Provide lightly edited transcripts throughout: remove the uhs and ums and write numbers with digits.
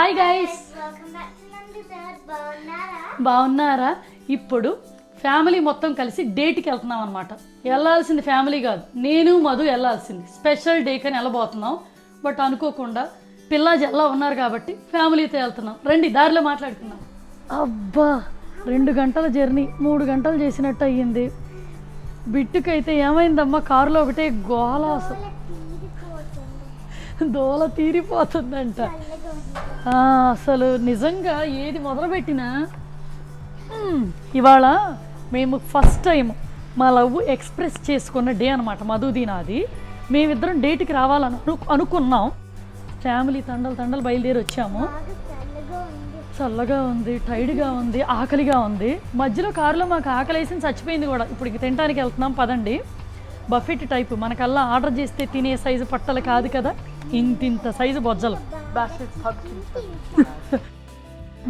Hi guys, బాగున్నారా? ఇప్పుడు family మొత్తం కలిసి డేట్కి వెళ్తున్నాం అనమాట. వెళ్ళాల్సింది ఫ్యామిలీ కాదు, నేను మధు వెళ్ళాల్సింది. స్పెషల్ డేకి అని వెళ్ళబోతున్నాం. బట్ అనుకోకుండా పిల్ల జల్లా ఉన్నారు కాబట్టి ఫ్యామిలీతో వెళ్తున్నాం. రండి, దారిలో మాట్లాడుకుందాం. అబ్బా, 2 గంటల జర్నీ 3 గంటలు చేసినట్టు అయ్యింది. బిట్టుకైతే ఏమైందమ్మా, కారులో ఒకటే గోల, దోల తీరిపోతుందంట. అసలు నిజంగా ఏది మొదలుపెట్టినా ఇవాళ మేము ఫస్ట్ టైం మా లవ్ ఎక్స్ప్రెస్ చేసుకున్న డే అనమాట. మధుది నాది. మేమిద్దరం డేట్కి రావాలని అనుకున్నాం. ఫ్యామిలీ తండలు బయలుదేరి వచ్చాము. చల్లగా ఉంది, టైడ్గా ఉంది, ఆకలిగా ఉంది. మధ్యలో కారులో మాకు ఆకలి వేసి చచ్చిపోయింది కూడా. ఇప్పుడు ఇక తినడానికి వెళ్తున్నాం, పదండి. బఫెట్ టైపు, మనకల్లా ఆర్డర్ చేస్తే తినే సైజు పట్టలు కాదు కదా, ఇంత సైజు బొజ్జలు.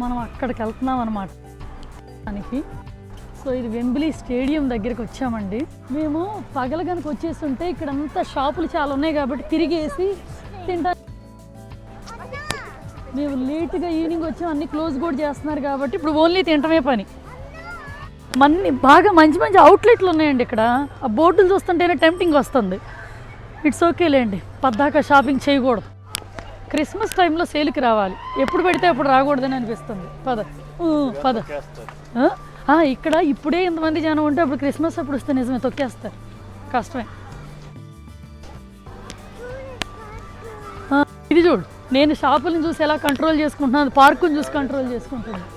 మనం అక్కడికి వెళ్తున్నాం అనమాట దానికి. సో ఇది వెంబ్లీ స్టేడియం దగ్గరికి వచ్చామండి. మేము పగల కనుక వచ్చేస్తుంటే ఇక్కడంతా షాపులు చాలా ఉన్నాయి కాబట్టి తిరిగేసి తింటా. మేము లేట్గా ఈవినింగ్ వచ్చాం, అన్ని క్లోజ్ కూడా చేస్తున్నారు కాబట్టి ఇప్పుడు ఓన్లీ తింటమే పని. బాగా మంచి మంచి అవుట్లెట్లు ఉన్నాయండి ఇక్కడ. ఆ బోర్డులు చూస్తుంటేనే టెంప్టింగ్ వస్తుంది. ఇట్స్ ఓకే లేండి, పద్దాక షాపింగ్ చేయకూడదు. క్రిస్మస్ టైంలో సేల్కి రావాలి, ఎప్పుడు పెడితే అప్పుడు రాకూడదని అనిపిస్తుంది. పద ఇక్కడ ఇప్పుడే ఇంతమంది జనం ఉంటే అప్పుడు క్రిస్మస్ అప్పుడు వస్తే నిజమే తొక్కేస్తారు, కష్టమే. ఇది చూడు, నేను షాపులను చూసి ఎలా కంట్రోల్ చేసుకుంటున్నాను, పార్కుని చూసి కంట్రోల్ చేసుకుంటున్నాను.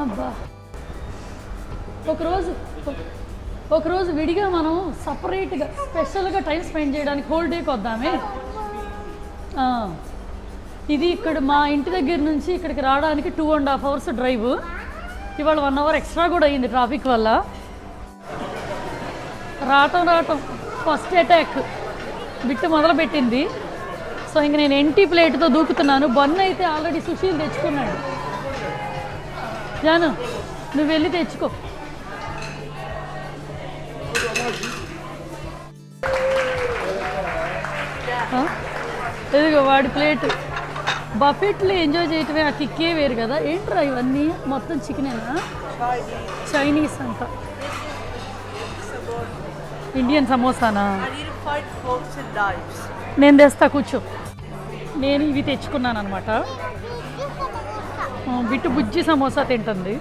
అబ్బా, ఒకరోజు విడిగా మనం సపరేట్గా స్పెషల్గా టైం స్పెండ్ చేయడానికి హోల్ డేకి వద్దామే. ఇది ఇక్కడ మా ఇంటి దగ్గర నుంచి ఇక్కడికి రావడానికి 2.5 hours డ్రైవ్. ఇవాళ 1 hour ఎక్స్ట్రా కూడా అయ్యింది ట్రాఫిక్ వల్ల. రావటం ఫస్ట్ అటాక్ బిట్టు మొదలుపెట్టింది. సో ఇంక నేను ఎంటీ ప్లేట్తో దూకుతున్నాను. బన్ను అయితే ఆల్రెడీ సుశీల్ తెచ్చుకున్నాడు. జాను, నువ్వు వెళ్ళి తెచ్చుకో. ఎదుగో వాడి ప్లేట్. బఫెట్లు ఎంజాయ్ చేయటమే ఆ కిక్కే వేరు కదా. ఏంట్రా ఇవన్నీ, మొత్తం చికెనేనా? చైనీస్ అంట. ఇండియన్ సమోసానా? నేను తెస్తా, కూర్చో. నేను ఇవి తెచ్చుకున్నాను అనమాట. బిట్టు బుజ్జి సమోసా తింటుంది.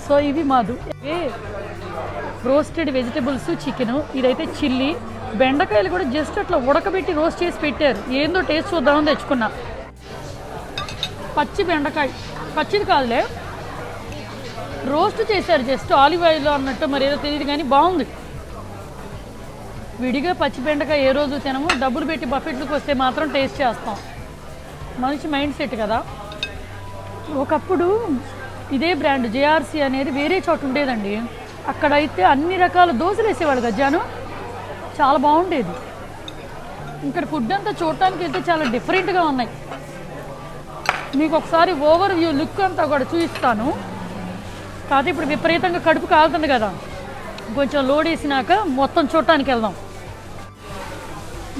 సో ఇవి మాధు. Roasted vegetables, chicken. ఇదైతే చిల్లీ. బెండకాయలు కూడా జస్ట్ అట్లా ఉడకబెట్టి రోస్ట్ చేసి పెట్టారు. ఏందో టేస్ట్ చూద్దామని తెచ్చుకున్నా. పచ్చి బెండకాయ, పచ్చిది కాదులే, రోస్ట్ చేశారు జస్ట్ ఆలివ్ ఆయిల్లో అన్నట్టు, మరి ఏదో తెలియదు కానీ బాగుంది. విడిగా పచ్చి బెండకాయ ఏ రోజు తినము, డబ్బులు పెట్టి బఫెట్లకు వస్తే మాత్రం టేస్ట్ చేస్తాం. మనిషి మైండ్ సెట్ కదా. ఒకప్పుడు ఇదే బ్రాండ్ జేఆర్సీ అనేది వేరే చోట ఉండేదండి. అక్కడైతే అన్ని రకాల దోశలు వేసేవాడు గజ్జాను, చాలా బాగుండేది. ఇక్కడ ఫుడ్ అంతా చూడటానికి అయితే చాలా డిఫరెంట్గా ఉన్నాయి. మీకు ఒకసారి ఓవర్ వ్యూ లుక్ అంతా కూడా చూపిస్తాను. కాకపోతే ఇప్పుడు విపరీతంగా కడుపు కాలుతుంది కదా, కొంచెం లోడ్ వేసినాక మొత్తం చూడటానికి వెళ్దాం.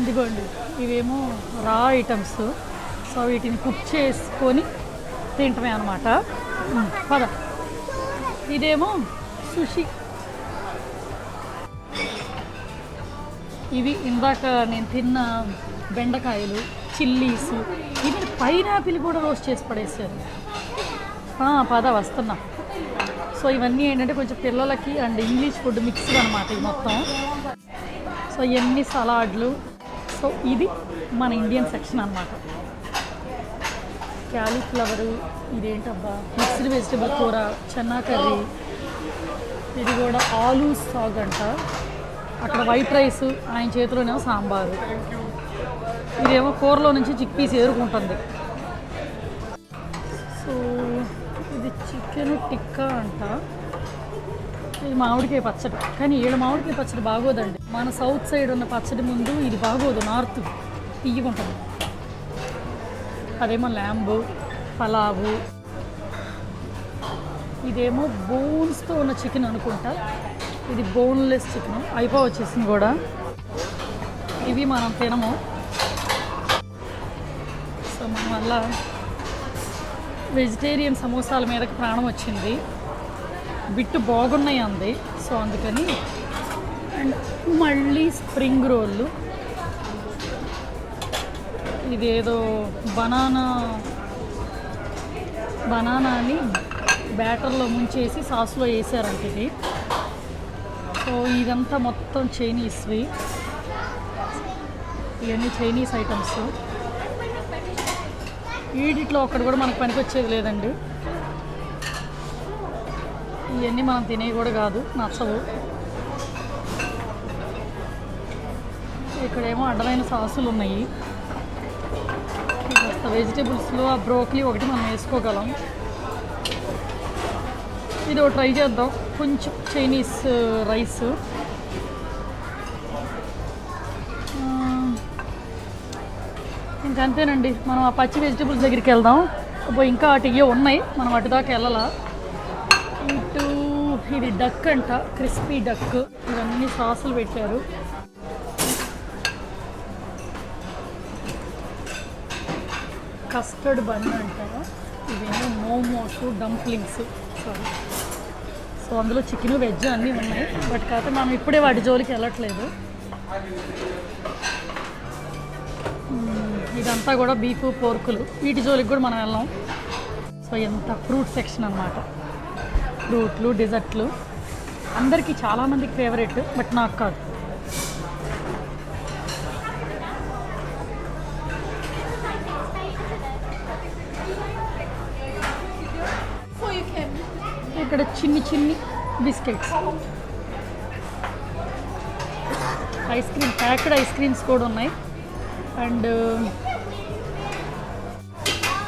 ఇదిగోండి, ఇవేమో రా ఐటమ్స్. సో వీటిని కుక్ చేసుకొని తింటమే అనమాట. పద. ఇదేమో సుషి. ఇవి ఇందాక నేను తిన్న బెండకాయలు, చిల్లీస్. ఇది పైనాపిల్ కూడా రోస్ట్ చేసి పడేసారు. పద, వస్తున్నా. సో ఇవన్నీ ఏంటంటే కొంచెం పిల్లలకి అండ్ ఇంగ్లీష్ ఫుడ్ మిక్స్డ్ అనమాట ఈ మొత్తం. సో ఇవన్నీ సలాడ్లు. సో ఇది మన ఇండియన్ సెక్షన్ అనమాట. క్యాలీఫ్లవరు, ఇదేంటబ్బా మిక్స్డ్ వెజిటబుల్ కూర, చెన్నా కర్రీ. ఇది కూడా ఆలూ సాగ్ అంట. అక్కడ వైట్ రైస్, ఆయన చేతిలోనేమో సాంబారు. ఇదేమో కూరలో నుంచి చిక్ పీస్ ఏరుకుంటుంది. సో ఇది చికెన్ టిక్కా అంట. ఇది మామిడికాయ పచ్చడి, కానీ ఈడ మామిడికాయ పచ్చడి బాగోదండి. మన సౌత్ సైడ్ ఉన్న పచ్చడి ముందు ఇది బాగోదు, నార్త్ తీయకుంటుంది. అదేమో ల్యాంబు, పలావు. ఇదేమో బోన్స్తో ఉన్న చికెన్ అనుకుంటా. ఇది బోన్లెస్ చికెన్ వచ్చేసింది కూడా. ఇవి మనం తినము. సో మనం వల్ల వెజిటేరియన్ సమోసాల మీదకి ప్రాణం వచ్చింది. బిట్టు బాగున్నాయి అంది. సో అందుకని. అండ్ మళ్ళీ స్ప్రింగ్ రోళ్ళు. ఇదేదో బనానాని బ్యాటర్లో ముంచేసి సాస్లో వేసారంట ఇది. సో ఇదంతా మొత్తం చైనీస్వి. ఇవన్నీ చైనీస్ ఐటమ్స్. వీటిలో ఒక్కటి కూడా మనకు పనికొచ్చేది లేదండి. ఇవన్నీ మనం తినేవి కూడా కాదు, నచ్చవు. ఇక్కడేమో అడ్డమైన సాసులు ఉన్నాయి. కాస్త వెజిటేబుల్స్లో ఆ బ్రోకలీ ఒకటి మనం వేసుకోగలం. ఇది ఒకటి ట్రై చేద్దాం. కొంచెం చైనీస్ రైస్. ఇంకంతేనండి. మనం ఆ పచ్చి వెజిటేబుల్స్ దగ్గరికి వెళ్దాం. ఇంకా అటు ఇవే ఉన్నాయి, మనం అటు దాకా వెళ్ళాలా. ఇది డక్ అంట, క్రిస్పీ డక్. ఇవన్నీ సాసులు పెట్టారు. కస్టర్డ్ బన్ అంటారా. ఇవేమో మోమోస్, డంప్లింగ్స్. సారీ. సో అందులో చికెన్, వెజ్ అన్నీ ఉన్నాయి. బట్ కాకపోతే మనం ఇప్పుడే వాటి జోలికి వెళ్ళట్లేదు. ఇదంతా కూడా బీఫ్, పోర్కులు. వీటి జోలికి కూడా మనం వెళ్ళాం. సో ఎంత ఫ్రూట్ సెక్షన్ అన్నమాట. ఫ్రూట్లు, డెజర్ట్లు అందరికీ చాలామందికి ఫేవరెట్, బట్ నాకు కాదు. ఇక్కడ చిన్ని biscuits, ice cream, packed ice creams కూడా ఉన్నాయి. అండ్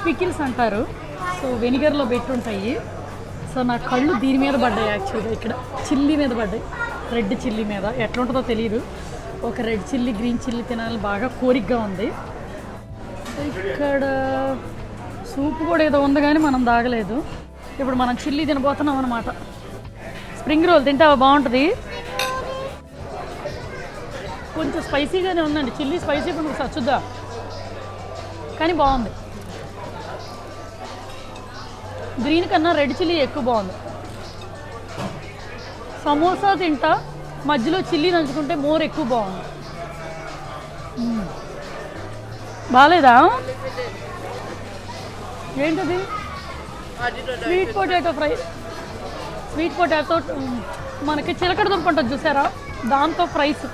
పికిల్స్ అంటారు. సో వెనిగర్లో పెట్టుంటాయి. సో నా కళ్ళు దీని మీద పడ్డాయి. యాక్చువల్గా ఇక్కడ చిల్లీ మీద పడ్డాయి. రెడ్ చిల్లీ మీద. ఎట్లా ఉంటుందో తెలియదు. ఒక రెడ్ చిల్లీ, గ్రీన్ చిల్లీ తినాలని బాగా కోరికగా ఉంది. ఇక్కడ సూప్ కూడా ఏదో ఉంది కానీ మనం తాగలేదు. ఇప్పుడు మనం చిల్లీ తినబోతున్నాం అన్నమాట. స్ప్రింగ్ రోల్ తింటావా? బాగుంటుంది. కొంచెం స్పైసీగానే ఉందండి. చిల్లీ స్పైసీ కొంచెం సచ్చుద్దా, కానీ బాగుంది. గ్రీన్ కన్నా రెడ్ చిల్లీ ఎక్కువ బాగుంది. సమోసా తింటా, మధ్యలో చిల్లీ నంచుకుంటే మోర్ ఎక్కువ బాగుంది. బాగాలేదా? ఏంటది? Sweet potato fry. Sweet potato మనకి చిలకడ దుంప ఉంటుంది చూసారా, దాంతో ఫ్రైస్.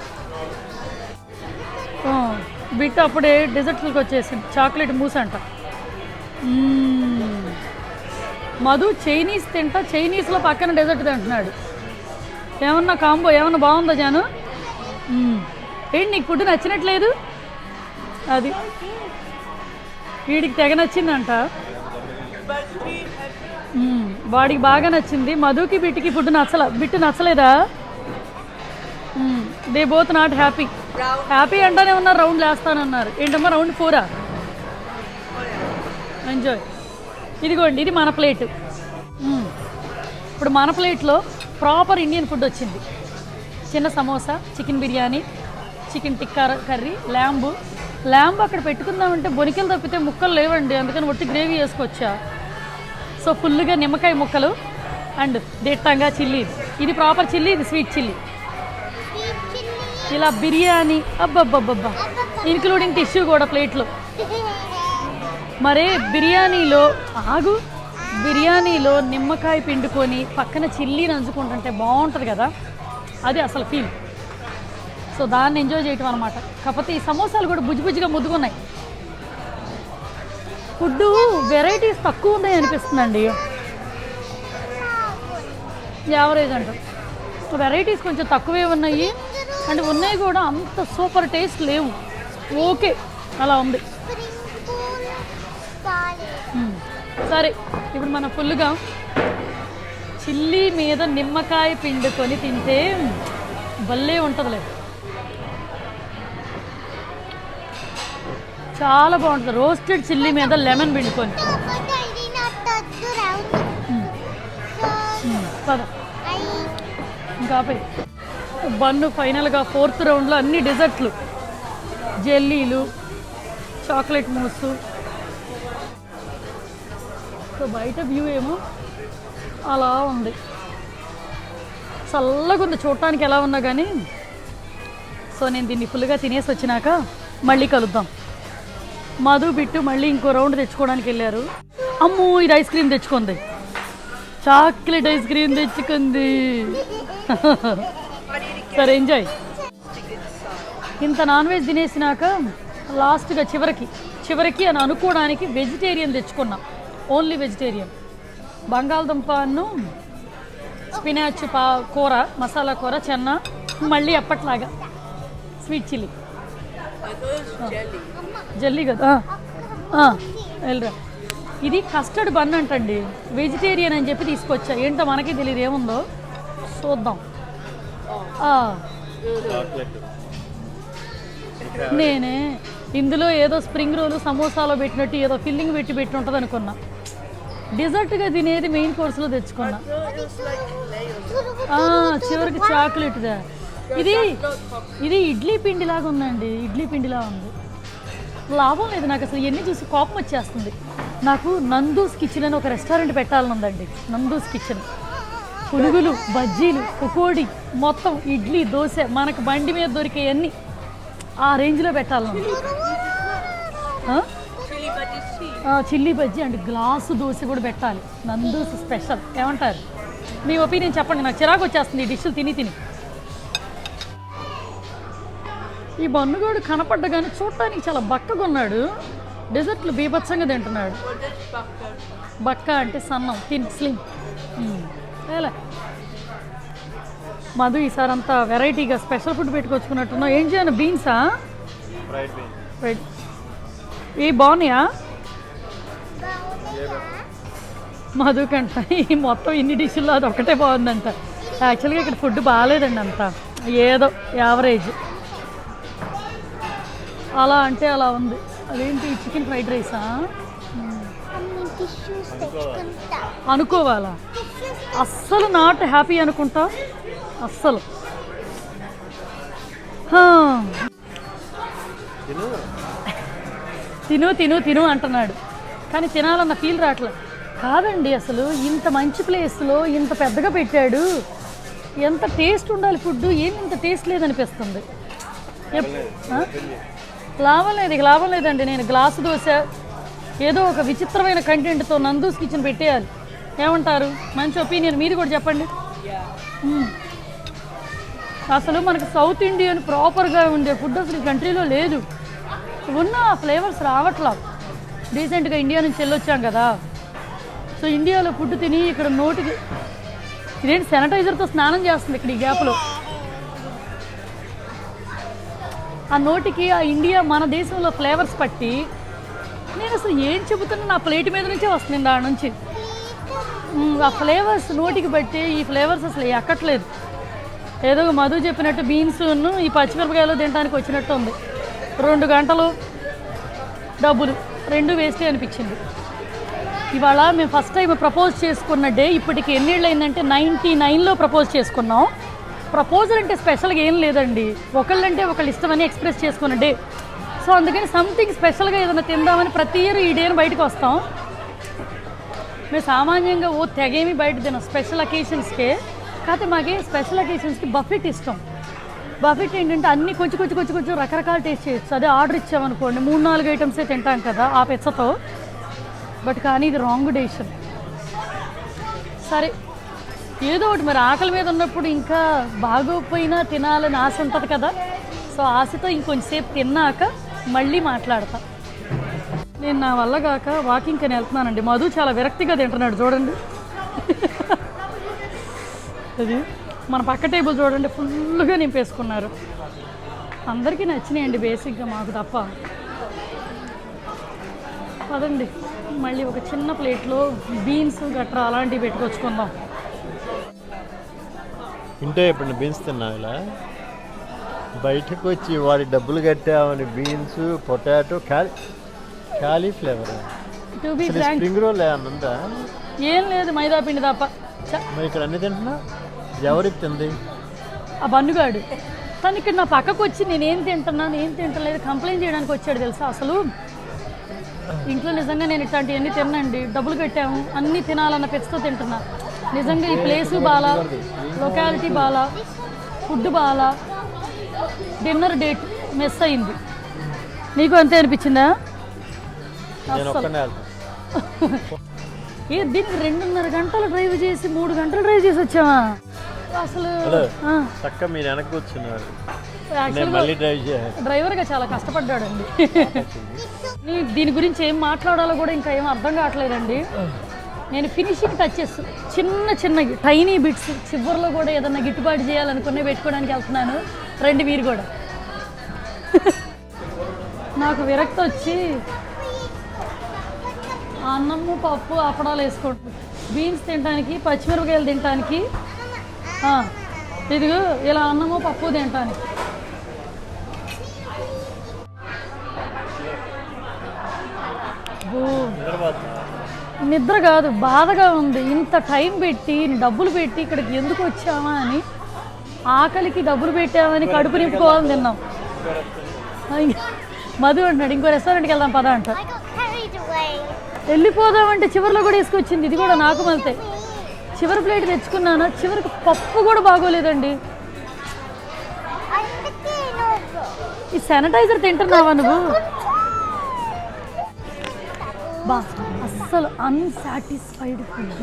బిట్ అప్పుడే డెజర్ట్స్కి వచ్చేసింది. చాక్లెట్ మూస్ అంట. మధు చైనీస్ తింటా, చైనీస్లో పక్కన డెజర్ట్ తింటున్నాడు. ఏమన్నా కాంబో ఏమన్నా బాగుందా జాను? ఏంటి నీకు ఫుడ్ నచ్చినట్లేదు? అది వీడికి తెగ నచ్చిందంట. వాడికి బాగా నచ్చింది. మధుకి బిట్టుకి ఫుడ్ బిట్టు నచ్చలేదా? They both not happy. Happy అంటానే ఉన్నారు, రౌండ్ వేస్తానన్నారు. ఏంటమ్మా రౌండ్ 4? ఎంజాయ్. ఇదిగోండి, ఇది మన ప్లేట్. ఇప్పుడు మన ప్లేట్లో ప్రాపర్ ఇండియన్ ఫుడ్ వచ్చింది. చిన్న samosa, chicken biryani, chicken tikka curry, lamb అక్కడ పెట్టుకుందామంటే బొనికలు తప్పితే ముక్కలు లేవండి. అందుకని ఒట్టి గ్రేవీ వేసుకొచ్చా. సో ఫుల్గా నిమ్మకాయ ముక్కలు అండ్ దిట్టంగా చిల్లీ. ఇది ప్రాపర్ చిల్లీ, ఇది స్వీట్ చిల్లీ. ఇలా బిర్యానీ, అబ్బబ్బబ్బబ్బా, ఇంక్లూడింగ్ టిష్యూ కూడా ప్లేట్లో. మరే బిర్యానీలో నిమ్మకాయ పిండుకొని పక్కన చిల్లీ నంచుకుంటుంటే బాగుంటుంది కదా, అది అసలు ఫీల్. సో దాన్ని ఎంజాయ్ చేయటం అనమాట. కాకపోతే ఈ సమోసాలు కూడా బుజ్జిబుజ్జిగా ముద్దుకున్నాయి. ఫుడ్ వెరైటీస్ తక్కువ ఉన్నాయి అనిపిస్తుందండి. యావరేజ్ అంటారు. వెరైటీస్ కొంచెం తక్కువే ఉన్నాయి. అండ్ ఉన్నాయి కూడా అంత సూపర్ టేస్ట్ లేవు. ఓకే, అలా ఉంది. సరే, ఇప్పుడు మనం ఫుల్గా చిల్లీ మీద నిమ్మకాయ పిండుకొని తింటే భలే ఉంటుందిలే. చాలా బాగుంటుంది. రోస్టెడ్ చిల్లీ మీద లెమన్ పిండుకొని. పద ఇంకా బన్ను ఫైనల్గా 4th రౌండ్లో అన్ని డెజర్ట్లు, జెల్లీలు, చాక్లెట్ మూసు. సో బయట వ్యూ ఏమో అలా ఉంది, చల్లగా ఉంది చూడటానికి ఎలా ఉన్నా కానీ. సో నేను దీన్ని ఫుల్గా తినేసి వచ్చినాక మళ్ళీ కలుద్దాం. మధు బిట్టు మళ్ళీ ఇంకో రౌండ్ తెచ్చుకోవడానికి వెళ్ళారు. అమ్మో ఇది ఐస్ క్రీమ్ తెచ్చుకుంది, చాక్లెట్ ఐస్ క్రీమ్ తెచ్చుకుంది. సరే ఎంజాయ్. ఇంత నాన్ వెజ్ తినేసినాక లాస్ట్గా చివరికి అని అనుకోవడానికి వెజిటేరియన్ తెచ్చుకున్నాం. Only vegetarian. బంగాళదుంపను స్పినాచ్ కూర, మసాలా కూర, చెన్న, మళ్ళీ ఎప్పట్లాగా స్వీట్ చిల్లీ జల్లీ కదా. వెళ్ళరా. ఇది కస్టర్డ్ బన్ అంటండి, వెజిటేరియన్ అని చెప్పి తీసుకొచ్చా. ఏంటో మనకి తెలియదు ఏముందో, చూద్దాం. నేనే ఇందులో ఏదో స్ప్రింగ్ రోల్ సమోసాలో పెట్టినట్టు ఏదో ఫిల్లింగ్ పెట్టి ఉంటుంది అనుకున్నా. డిజర్ట్గా తినేది మెయిన్ కోర్సులో తెచ్చుకున్నా. చివరికి చాక్లెట్దా. ఇది ఇడ్లీ పిండిలాగా ఉందండి, ఇడ్లీ పిండిలా ఉంది. లాభం లేదు నాకు అసలు, ఇవన్నీ చూసి కోపం వచ్చేస్తుంది. నాకు నందూస్ కిచెన్ అని ఒక రెస్టారెంట్ పెట్టాలనుందండి. నందూస్ కిచెన్, పునుగులు, బజ్జీలు, పకోడీ, మొత్తం ఇడ్లీ, దోశ మనకు బండి మీద దొరికేవన్నీ ఆ రేంజ్లో పెట్టాలను. Chilli bajji and glass dosa కూడా పెట్టాలి. నందూస్ స్పెషల్. ఏమంటారు? మీ ఒపీనియన్ చెప్పండి, నాకు చిరాకు వచ్చేస్తుంది ఈ డిష్లు తిని. ఈ బన్నుగాడు కనపడ్డ కానీ చూడటానికి చాలా బక్కగా ఉన్నాడు. డెజర్ట్లు బీభత్సంగా తింటున్నాడు. బక్క అంటే సన్నం, స్లిమ్. ఎలా మధు ఈసారి అంతా వెరైటీగా స్పెషల్ ఫుడ్ పెట్టుకొచ్చుకున్నట్టున్నావు. ఏం చేయను? బీన్సా? ఫ్రైడ్. ఇవి బాగున్నాయా? మధు కంట ఈ మొత్తం ఇన్ని డిష్ల్లో అది ఒకటే బాగుందంట. యాక్చువల్గా ఇక్కడ ఫుడ్ బాగాలేదండి, అంతా ఏదో యావరేజ్. అలా అంటే అలా ఉంది. అదేంటి చికెన్ ఫ్రైడ్ రైసా? అనుకోవాలా? అస్సలు నాట్ హ్యాపీ అనుకుంటా, అస్సలు. తిను అంటున్నాడు కానీ తినాలన్న ఫీల్ రావట్లేదు. కాదండి, అసలు ఇంత మంచి ప్లేస్లో ఇంత పెద్దగా పెట్టాడు, ఎంత టేస్ట్ ఉండాలి ఫుడ్, ఏమి ఇంత టేస్ట్ లేదనిపిస్తుంది. లాభం లేదండి. నేను గ్లాసు దోశ ఏదో ఒక విచిత్రమైన కంటెంట్తో నందూస్ కిచెన్ పెట్టేయాలి. ఏమంటారు? మంచి ఒపీనియన్ మీది కూడా చెప్పండి. అసలు మనకు సౌత్ ఇండియన్ ప్రాపర్గా ఉండే ఫుడ్ అసలు ఈ కంట్రీలో లేదు. ఉన్న ఫ్లేవర్స్ రావట్లా. రీసెంట్గా ఇండియా నుంచి వెళ్ళొచ్చాం కదా, సో ఇండియాలో ఫుడ్ తిని ఇక్కడ నోటికి ఇదేంటి శానిటైజర్తో స్నానం చేస్తుంది ఇక్కడ ఈ గ్యాప్లో. ఆ నోటికి ఆ ఇండియా మన దేశంలో ఫ్లేవర్స్ పట్టి నేను అసలు ఏం చెబుతున్నా నా ప్లేట్ మీద నుంచే వస్తుంది దాని నుంచి. ఆ ఫ్లేవర్స్ నోటికి బట్టి ఈ ఫ్లేవర్స్ అసలు ఎక్కట్లేదు. ఏదో మధు చెప్పినట్టు బీన్స్ను ఈ పచ్చిమిరపకాయలు తినడానికి వచ్చినట్టు ఉంది. 2 గంటలు డబ్బులు 2 వేస్టే అనిపించింది. ఇవాళ మేము ఫస్ట్ టైం ప్రపోజ్ చేసుకున్న డే ఇప్పటికి ఎన్నేళ్ళు అయిందంటే 99లో ప్రపోజ్ చేసుకున్నాం. ప్రపోజల్ అంటే స్పెషల్గా ఏం లేదండి, ఒకళ్ళంటే ఒకళ్ళు ఇష్టమని ఎక్స్ప్రెస్ చేసుకున్న డే. సో అందుకని సంథింగ్ స్పెషల్గా ఏదైనా తిందామని ప్రతి ఇయర్ ఈ డేని బయటకు వస్తాం. మేము సామాన్యంగా తెగేమి బయట తినాం స్పెషల్ అకేషన్స్కే. కాకపోతే మాకే స్పెషల్ అకేషన్స్కి బఫెట్ ఇష్టం. బఫెట్ ఏంటంటే అన్నీ కొంచెం రకరకాల టేస్ట్ చేయొచ్చు. అదే ఆర్డర్ ఇచ్చామనుకోండి 3-4 ఐటమ్సే తింటాం కదా ఆ పెచ్చతో. బట్ కానీ ఇది రాంగ్ డెసిషన్. సరే ఏదో ఒకటి మరి ఆకలి మీద ఉన్నప్పుడు ఇంకా బాగోపోయినా తినాలని ఆశ ఉంటుంది కదా. సో ఆశతో ఇంకొంచెంసేపు తిన్నాక మళ్ళీ మాట్లాడతా. నేను నా వల్ల కాక వాకింగ్ అని వెళ్తున్నానండి. మధు చాలా విరక్తిగా తింటున్నాడు చూడండి. అది మన పక్క టేబుల్ చూడండి ఫుల్గా నింపేసుకున్నారు. అందరికీ నచ్చినాయండి బేసిక్గా, మాకు తప్ప. పదండి మళ్ళీ ఒక చిన్న ప్లేట్లో బీన్స్ గట్రా అలాంటివి పెట్టుకొచ్చుకుందాం. ఇంటే ఇప్పుడు బీన్స్ తిన్నావు ఇలా బయటకు వచ్చి వారి డబ్బులు కట్టామని beans, potato, cauliflower, spring roll ఏమన్నా ఏం లేదు మైదా పిండి తప్ప. మరి ఇక్కడ అన్ని తింటున్నా ఎవరికి తింది? ఆ బన్నుగాడు తను ఇక్కడ నా పక్కకు వచ్చి నేనేం తింటలేదు కంప్లైంట్ చేయడానికి వచ్చాడు తెలుసా. అసలు ఇంట్లో నిజంగా నేను ఇట్లాంటివన్నీ తినండి, డబ్బులు పెట్టాము అన్నీ తినాలన్న పెచ్చతో తింటున్నా. నిజంగా ఈ place Bala, locality Bala, food Bala, dinner date miss అయింది. నీకు అంతే అనిపించిందా? ఏ దీనికి 2.5 గంటలు డ్రైవ్ చేసి 3 గంటలు డ్రైవ్ చేసి వచ్చావా అసలు? మీరు వెనక్కి వచ్చినారు, డ్రైవర్గా చాలా కష్టపడ్డాడండి. దీని గురించి ఏం మాట్లాడాలో కూడా ఇంకా ఏం అర్థం కావట్లేదండి. నేను ఫినిషింగ్ టచెస్ చిన్న టైనీ బిట్స్ చివరిలో కూడా ఏదన్నా గిట్టుబాటు చేయాలనుకునే పెట్టుకోవడానికి వెళ్తున్నాను. రండి మీరు కూడా. నాకు విరక్తి వచ్చి అన్నము పప్పు అప్పడాలు వేసుకోండి, బీన్స్ తినడానికి, పచ్చిమిరపకాయలు తినడానికి, ఇదిగో ఇలా అన్నము పప్పు తినడానికి. నిద్ర కాదు, బాధగా ఉంది. ఇంత టైం పెట్టి డబ్బులు పెట్టి ఇక్కడికి ఎందుకు వచ్చామా అని, ఆకలికి డబ్బులు పెట్టామని కడుపు నింపుకోవాలని తిన్నాం. మధు అంటున్నాడు ఇంకో రెస్టారెంట్కి వెళ్దాం పదా అంట. వెళ్ళిపోదామంటే చివరిలో కూడా వేసుకొచ్చింది. ఇది కూడా నాకు మళ్తే చివరి ప్లేట్ తెచ్చుకున్నాను, చివరికి పప్పు కూడా బాగోలేదండి. ఈ శానిటైజర్ తింటున్నావా నువ్వు? బా అస్సలు అన్సాటిస్ఫైడ్ ఫుడ్.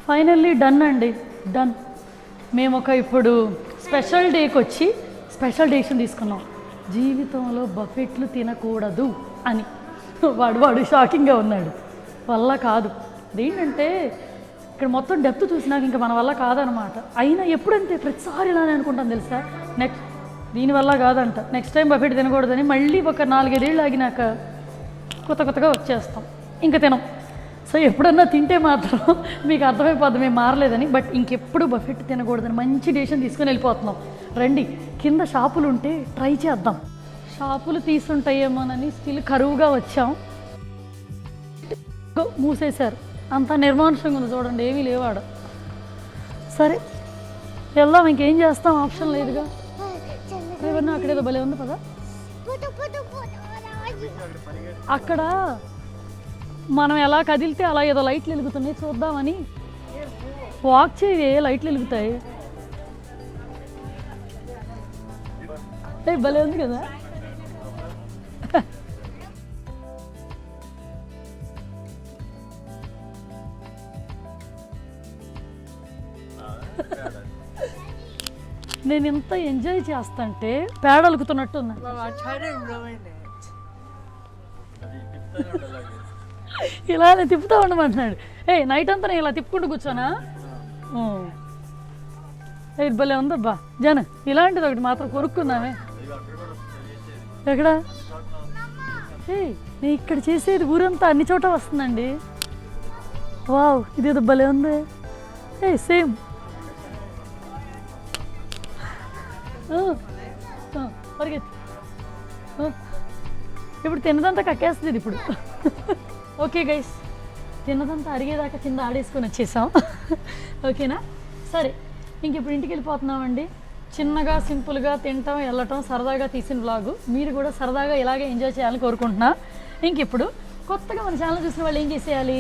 ఫైనల్లీ డన్ అండి, డన్. మేము ఇప్పుడు స్పెషల్ డేకి వచ్చి స్పెషల్ డెసిషన్ తీసుకున్నాం. జీవితంలో బఫెట్లు తినకూడదు అని. వాడు షాకింగ్గా ఉన్నాడు. వల్ల కాదు. అదేంటంటే ఇక్కడ మొత్తం డెప్త్ చూసినాక ఇంకా మన వల్ల కాదనమాట. అయినా ఎప్పుడంటే ప్రతిసారి ఇలానే అనుకుంటాను తెలుసా, దీనివల్ల కాదంట, నెక్స్ట్ టైం బఫెట్ తినకూడదని మళ్ళీ ఒక 4-5 ఏళ్ళు ఆగినాక కొత్తగా వచ్చేస్తాం, ఇంకా తినం. సో ఎప్పుడన్నా తింటే మాత్రం మీకు అర్థమైపోద్ది మేము మారలేదని. బట్ ఇంకెప్పుడు బఫెట్ తినకూడదని మంచి డెసిషన్ తీసుకొని వెళ్ళిపోతున్నాం. రండి, కింద షాపులు ఉంటే ట్రై చేద్దాం. షాపులు తీసుంటాయేమోనని స్టిల్ కరువుగా వచ్చాం. మూసేశారు, అంత నిర్మానుషంగా ఉంది చూడండి, ఏమీ లేవాడు. సరే వెళ్దాం, ఇంకేం చేస్తాం, ఆప్షన్ లేదుగా. ఏమన్నా అక్కడేదో భలే ఉంది పదా. అక్కడ మనం ఎలా కదిలితే అలా ఏదో లైట్లు వెలుగుతున్నాయి, చూద్దామని వాక్ చేయే లైట్లు వెలుగుతాయి. భలే ఉంది కదా. నేను ఇంత ఎంజాయ్ చేస్తాంటే పేడలుకుతున్నట్టు ఉన్నా. ఇలానే తిప్పుతూ ఉండమంటున్నాడు. నైట్ అంతా నేను ఇలా తిప్పుకుంటూ కూర్చోనా? భలే ఉందబ్బా జన. ఇలాంటిది ఒకటి మాత్రం కొనుక్కున్నామే. ఎక్కడ? నేను ఇక్కడ చేసేది ఊరంతా అన్ని చోట వస్తుందండి. వావ్, ఇదేదో భలే ఉంది. సేమ్. పరిగెత్తి. ఇప్పుడు తిన్నదంతా కక్కేస్తుంది ఇప్పుడు. ఓకే గైస్, తిన్నదంతా అరిగేదాకా కింద ఆడేసుకొని వచ్చేసాం. ఓకేనా? సరే, ఇంక ఇప్పుడు ఇంటికి వెళ్ళిపోతున్నామండి. చిన్నగా సింపుల్గా తింటాం, వెళ్ళటం, సరదాగా తీసిన వ్లాగు. మీరు కూడా సరదాగా ఇలాగే ఎంజాయ్ చేయాలని కోరుకుంటున్నా. ఇంక ఇప్పుడు కొత్తగా మన ఛానల్ చూసిన వాళ్ళు ఏం చేసేయాలి?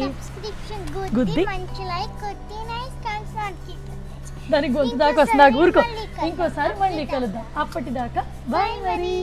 గుద్ది దానికి గొంతు దాకా వస్తుంది. ఊరుకో, ఇంకోసారి మళ్ళీ కలుద్దాం. అప్పటిదాకా బాయ్ మరి.